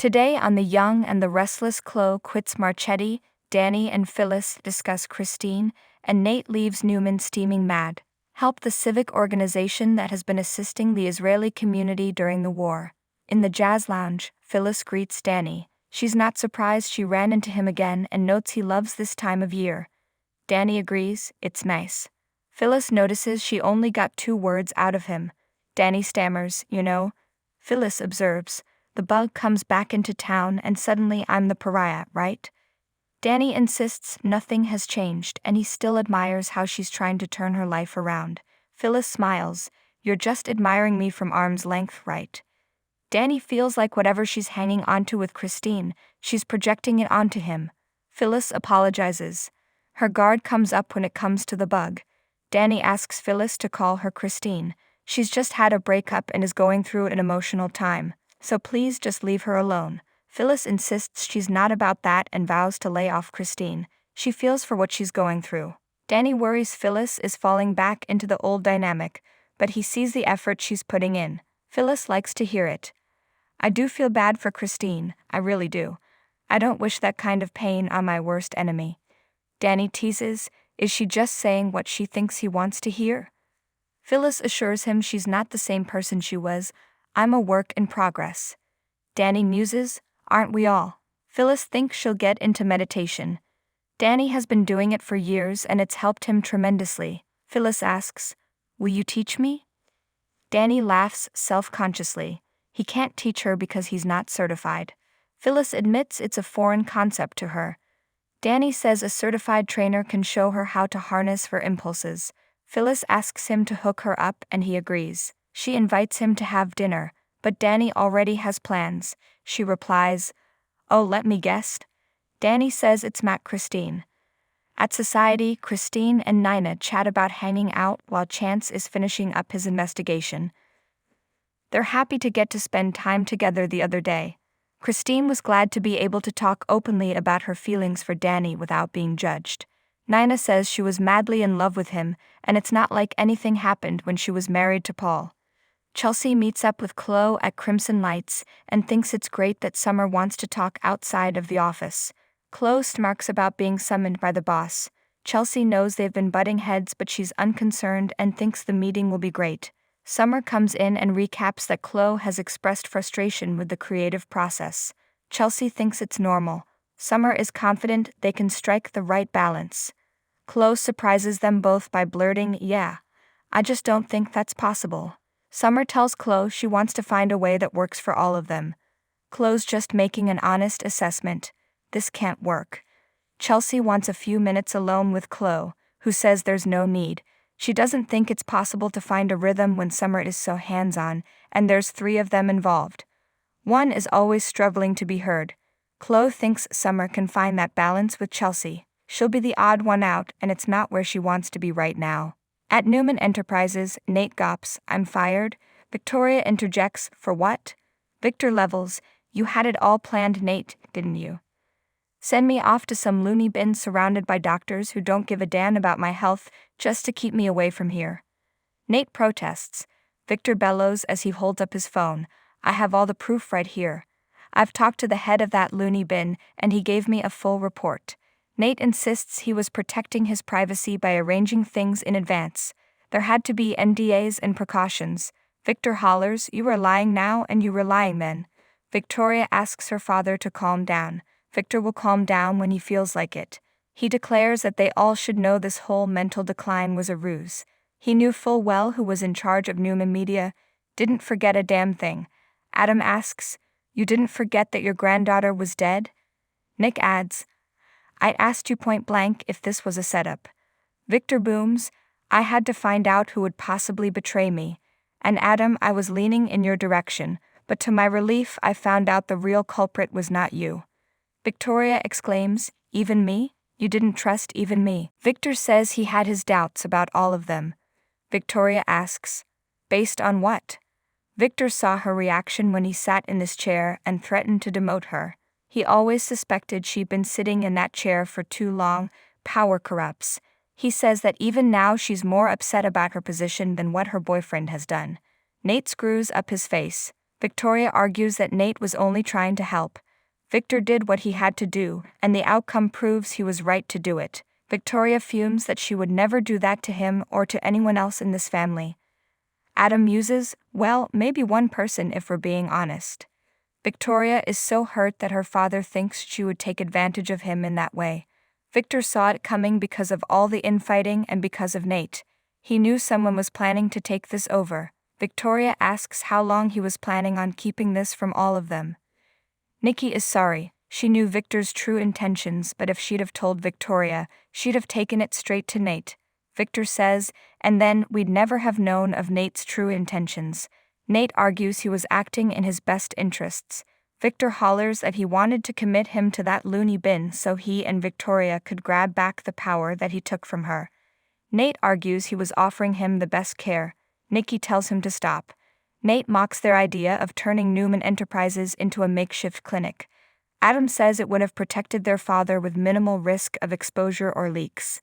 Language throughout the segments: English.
Today on The Young and the Restless, Chloe quits Marchetti, Danny and Phyllis discuss Christine, and Nate leaves Newman steaming mad. Help the civic organization that has been assisting the Israeli community during the war. In the jazz lounge, Phyllis greets Danny. She's not surprised she ran into him again and notes he loves this time of year. Danny agrees, it's nice. Phyllis notices she only got 2 words out of him. Danny stammers, you know. Phyllis observes, the bug comes back into town and suddenly I'm the pariah, right? Danny insists nothing has changed and he still admires how she's trying to turn her life around. Phyllis smiles, you're just admiring me from arm's length, right? Danny feels like whatever she's hanging onto with Christine, she's projecting it onto him. Phyllis apologizes. Her guard comes up when it comes to the bug. Danny asks Phyllis to call her Christine. She's just had a breakup and is going through an emotional time, so please just leave her alone. Phyllis insists she's not about that and vows to lay off Christine. She feels for what she's going through. Danny worries Phyllis is falling back into the old dynamic, but he sees the effort she's putting in. Phyllis likes to hear it. I do feel bad for Christine, I really do. I don't wish that kind of pain on my worst enemy. Danny teases, is she just saying what she thinks he wants to hear? Phyllis assures him she's not the same person she was. I'm a work in progress. Danny muses, aren't we all? Phyllis thinks she'll get into meditation. Danny has been doing it for years and it's helped him tremendously. Phyllis asks, will you teach me? Danny laughs self-consciously. He can't teach her because he's not certified. Phyllis admits it's a foreign concept to her. Danny says a certified trainer can show her how to harness her impulses. Phyllis asks him to hook her up and he agrees. She invites him to have dinner, but Danny already has plans. She replies, oh, let me guess. Danny says it's Matt Christine. At Society, Christine and Nina chat about hanging out while Chance is finishing up his investigation. They're happy to get to spend time together the other day. Christine was glad to be able to talk openly about her feelings for Danny without being judged. Nina says she was madly in love with him, and it's not like anything happened when she was married to Paul. Chelsea meets up with Chloe at Crimson Lights and thinks it's great that Summer wants to talk outside of the office. Chloe smirks about being summoned by the boss. Chelsea knows they've been butting heads, but she's unconcerned and thinks the meeting will be great. Summer comes in and recaps that Chloe has expressed frustration with the creative process. Chelsea thinks it's normal. Summer is confident they can strike the right balance. Chloe surprises them both by blurting, yeah, I just don't think that's possible. Summer tells Chloe she wants to find a way that works for all of them. Chloe's just making an honest assessment. This can't work. Chelsea wants a few minutes alone with Chloe, who says there's no need. She doesn't think it's possible to find a rhythm when Summer is so hands-on, and there's 3 of them involved. One is always struggling to be heard. Chloe thinks Summer can find that balance with Chelsea. She'll be the odd one out, and it's not where she wants to be right now. At Newman Enterprises, Nate gops, I'm fired. Victoria interjects, for what? Victor levels, you had it all planned, Nate, didn't you? Send me off to some loony bin surrounded by doctors who don't give a damn about my health just to keep me away from here. Nate protests. Victor bellows as he holds up his phone. I have all the proof right here. I've talked to the head of that loony bin and he gave me a full report. Nate insists he was protecting his privacy by arranging things in advance. There had to be NDAs and precautions. Victor hollers, you are lying now and you were lying then. Victoria asks her father to calm down. Victor will calm down when he feels like it. He declares that they all should know this whole mental decline was a ruse. He knew full well who was in charge of Newman Media. Didn't forget a damn thing. Adam asks, you didn't forget that your granddaughter was dead? Nick adds, I asked you point blank if this was a setup. Victor booms, I had to find out who would possibly betray me. And Adam, I was leaning in your direction, but to my relief I found out the real culprit was not you. Victoria exclaims, even me? You didn't trust even me. Victor says he had his doubts about all of them. Victoria asks, based on what? Victor saw her reaction when he sat in this chair and threatened to demote her. He always suspected she'd been sitting in that chair for too long. Power corrupts. He says that even now she's more upset about her position than what her boyfriend has done. Nate screws up his face. Victoria argues that Nate was only trying to help. Victor did what he had to do, and the outcome proves he was right to do it. Victoria fumes that she would never do that to him or to anyone else in this family. Adam muses, well, maybe one person if we're being honest. Victoria is so hurt that her father thinks she would take advantage of him in that way. Victor saw it coming because of all the infighting and because of Nate. He knew someone was planning to take this over. Victoria asks how long he was planning on keeping this from all of them. Nikki is sorry. She knew Victor's true intentions, but if she'd have told Victoria, she'd have taken it straight to Nate. Victor says, and then we'd never have known of Nate's true intentions. Nate argues he was acting in his best interests. Victor hollers that he wanted to commit him to that loony bin so he and Victoria could grab back the power that he took from her. Nate argues he was offering him the best care. Nikki tells him to stop. Nate mocks their idea of turning Newman Enterprises into a makeshift clinic. Adam says it would have protected their father with minimal risk of exposure or leaks.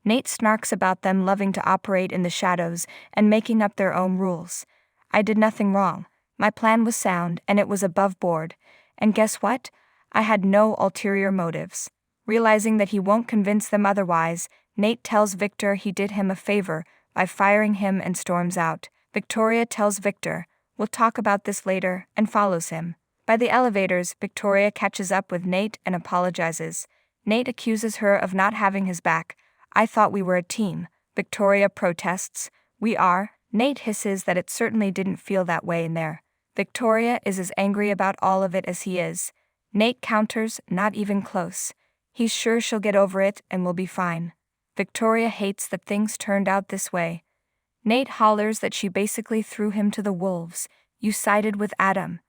Nate snarks about them loving to operate in the shadows and making up their own rules. I did nothing wrong. My plan was sound and it was above board. And guess what? I had no ulterior motives. Realizing that he won't convince them otherwise, Nate tells Victor he did him a favor by firing him and storms out. Victoria tells Victor, we'll talk about this later, and follows him. By the elevators, Victoria catches up with Nate and apologizes. Nate accuses her of not having his back. I thought we were a team. Victoria protests. We are. Nate hisses that it certainly didn't feel that way in there. Victoria is as angry about all of it as he is. Nate counters, not even close. He's sure she'll get over it and will be fine. Victoria hates that things turned out this way. Nate hollers that she basically threw him to the wolves. You sided with Adam.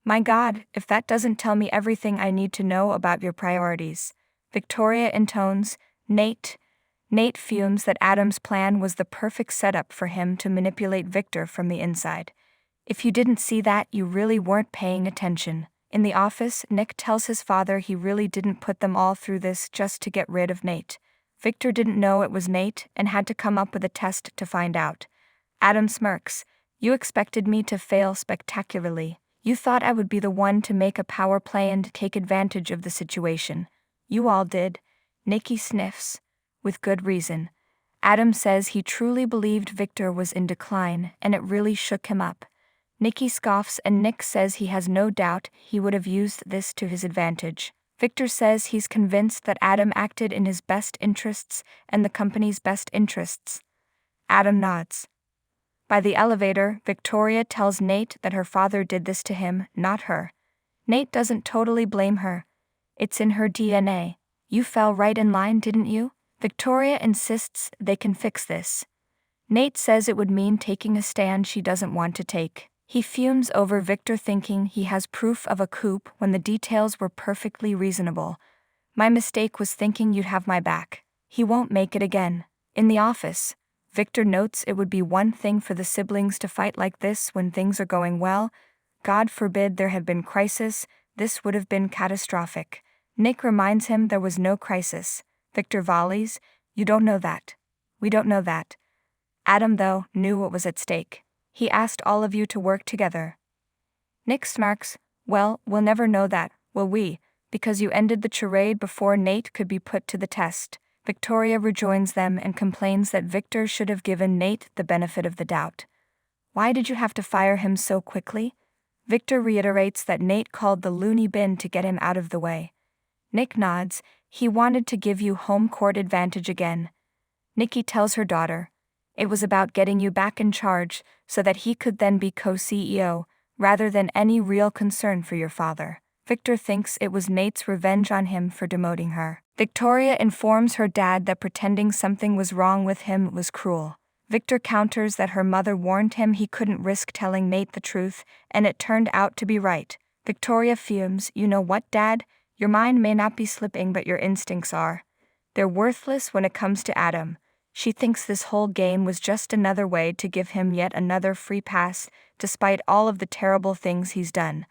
My God, if that doesn't tell me everything I need to know about your priorities. Victoria intones, Nate. Nate fumes that Adam's plan was the perfect setup for him to manipulate Victor from the inside. If you didn't see that, you really weren't paying attention. In the office, Nick tells his father he really didn't put them all through this just to get rid of Nate. Victor didn't know it was Nate and had to come up with a test to find out. Adam smirks. You expected me to fail spectacularly. You thought I would be the one to make a power play and take advantage of the situation. You all did. Nikki sniffs. With good reason. Adam says he truly believed Victor was in decline, and it really shook him up. Nikki scoffs and Nick says he has no doubt he would have used this to his advantage. Victor says he's convinced that Adam acted in his best interests and the company's best interests. Adam nods. By the elevator, Victoria tells Nate that her father did this to him, not her. Nate doesn't totally blame her. It's in her DNA. You fell right in line, didn't you? Victoria insists they can fix this. Nate says it would mean taking a stand she doesn't want to take. He fumes over Victor thinking he has proof of a coup when the details were perfectly reasonable. My mistake was thinking you'd have my back. He won't make it again. In the office, Victor notes it would be one thing for the siblings to fight like this when things are going well. God forbid there had been crisis, this would have been catastrophic. Nick reminds him there was no crisis. Victor volleys, you don't know that. We don't know that. Adam, though, knew what was at stake. He asked all of you to work together. Nick snarks, well, we'll never know that, will we, because you ended the charade before Nate could be put to the test. Victoria rejoins them and complains that Victor should have given Nate the benefit of the doubt. Why did you have to fire him so quickly? Victor reiterates that Nate called the loony bin to get him out of the way. Nick nods, he wanted to give you home court advantage again. Nikki tells her daughter, it was about getting you back in charge so that he could then be co-CEO, rather than any real concern for your father. Victor thinks it was Nate's revenge on him for demoting her. Victoria informs her dad that pretending something was wrong with him was cruel. Victor counters that her mother warned him he couldn't risk telling Nate the truth, and it turned out to be right. Victoria fumes, you know what, Dad? Your mind may not be slipping, but your instincts are. They're worthless when it comes to Adam. She thinks this whole game was just another way to give him yet another free pass, despite all of the terrible things he's done.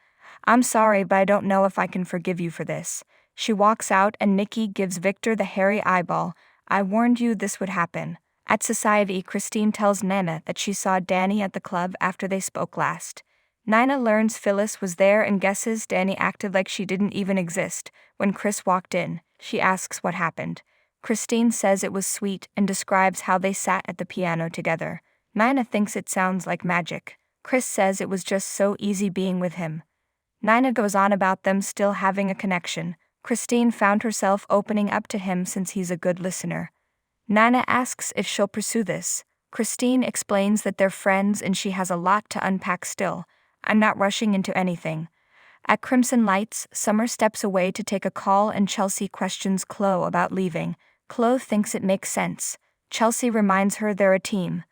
I'm sorry, but I don't know if I can forgive you for this. She walks out and Nikki gives Victor the hairy eyeball. I warned you this would happen. At Society, Christine tells Nana that she saw Danny at the club after they spoke last. Nina learns Phyllis was there and guesses Danny acted like she didn't even exist. When Chris walked in, she asks what happened. Christine says it was sweet and describes how they sat at the piano together. Nina thinks it sounds like magic. Chris says it was just so easy being with him. Nina goes on about them still having a connection. Christine found herself opening up to him since he's a good listener. Nina asks if she'll pursue this. Christine explains that they're friends and she has a lot to unpack still. I'm not rushing into anything. At Crimson Lights, Summer steps away to take a call and Chelsea questions Chloe about leaving. Chloe thinks it makes sense. Chelsea reminds her they're a team.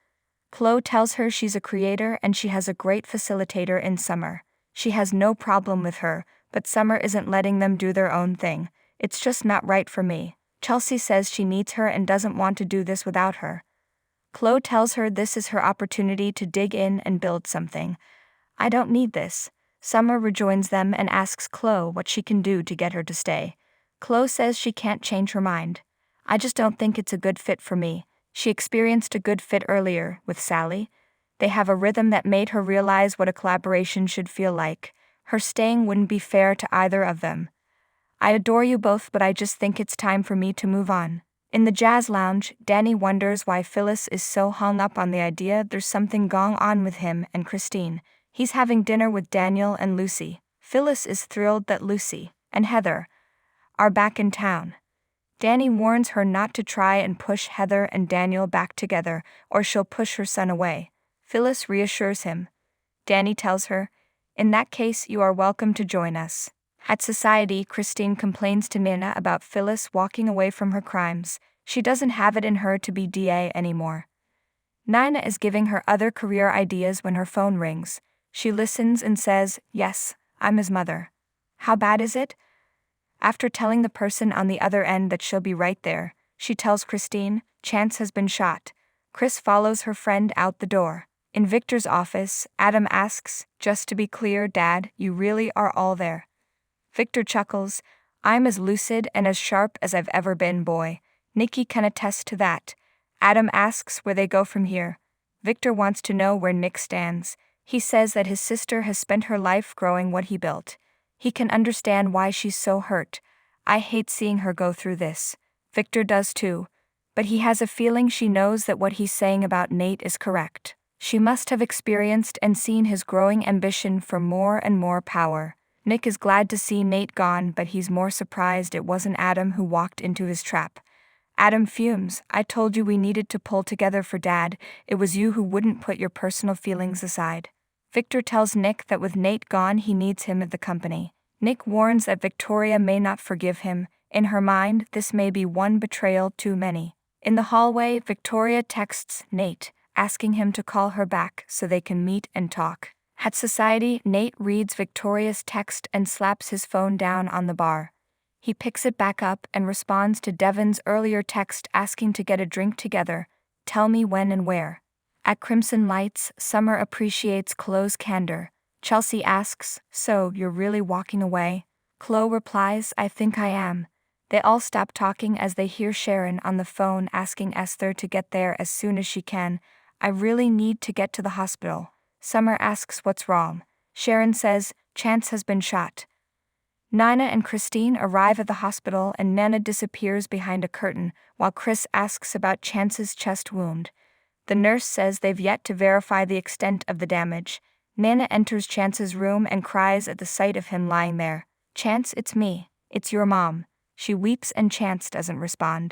Chloe tells her she's a creator and she has a great facilitator in Summer. She has no problem with her, but Summer isn't letting them do their own thing. It's just not right for me. Chelsea says she needs her and doesn't want to do this without her. Chloe tells her this is her opportunity to dig in and build something. I don't need this. Summer rejoins them and asks Chloe what she can do to get her to stay. Chloe says she can't change her mind. I just don't think it's a good fit for me. She experienced a good fit earlier with Sally. They have a rhythm that made her realize what a collaboration should feel like. Her staying wouldn't be fair to either of them. I adore you both, but I just think it's time for me to move on. In the jazz lounge, Danny wonders why Phyllis is so hung up on the idea there's something going on with him and Christine. He's having dinner with Daniel and Lucy. Phyllis is thrilled that Lucy and Heather are back in town. Danny warns her not to try and push Heather and Daniel back together, or she'll push her son away. Phyllis reassures him. Danny tells her, "In that case, you are welcome to join us." At Society, Christine complains to Nina about Phyllis walking away from her crimes. She doesn't have it in her to be DA anymore. Nina is giving her other career ideas when her phone rings. She listens and says, "Yes, I'm his mother." "How bad is it?" After telling the person on the other end that she'll be right there, she tells Christine, Chance has been shot. Chris follows her friend out the door. In Victor's office, Adam asks, "Just to be clear, Dad, you really are all there?" Victor chuckles, "I'm as lucid and as sharp as I've ever been, boy." Nikki can attest to that. Adam asks where they go from here. Victor wants to know where Nick stands. He says that his sister has spent her life growing what he built. He can understand why she's so hurt. I hate seeing her go through this. Victor does too. But he has a feeling she knows that what he's saying about Nate is correct. She must have experienced and seen his growing ambition for more and more power. Nick is glad to see Nate gone, but he's more surprised it wasn't Adam who walked into his trap. Adam fumes, "I told you we needed to pull together for Dad. It was you who wouldn't put your personal feelings aside." Victor tells Nick that with Nate gone he needs him at the company. Nick warns that Victoria may not forgive him. In her mind, this may be one betrayal too many. In the hallway, Victoria texts Nate, asking him to call her back so they can meet and talk. At Society, Nate reads Victoria's text and slaps his phone down on the bar. He picks it back up and responds to Devon's earlier text asking to get a drink together. "Tell me when and where." At Crimson Lights, Summer appreciates Chloe's candor. Chelsea asks, "So, you're really walking away?" Chloe replies, "I think I am." They all stop talking as they hear Sharon on the phone asking Esther to get there as soon as she can. "I really need to get to the hospital." Summer asks what's wrong. Sharon says, "Chance has been shot." Nina and Christine arrive at the hospital and Nana disappears behind a curtain while Chris asks about Chance's chest wound. The nurse says they've yet to verify the extent of the damage. Nana enters Chance's room and cries at the sight of him lying there. "Chance, it's me. It's your mom." She weeps and Chance doesn't respond.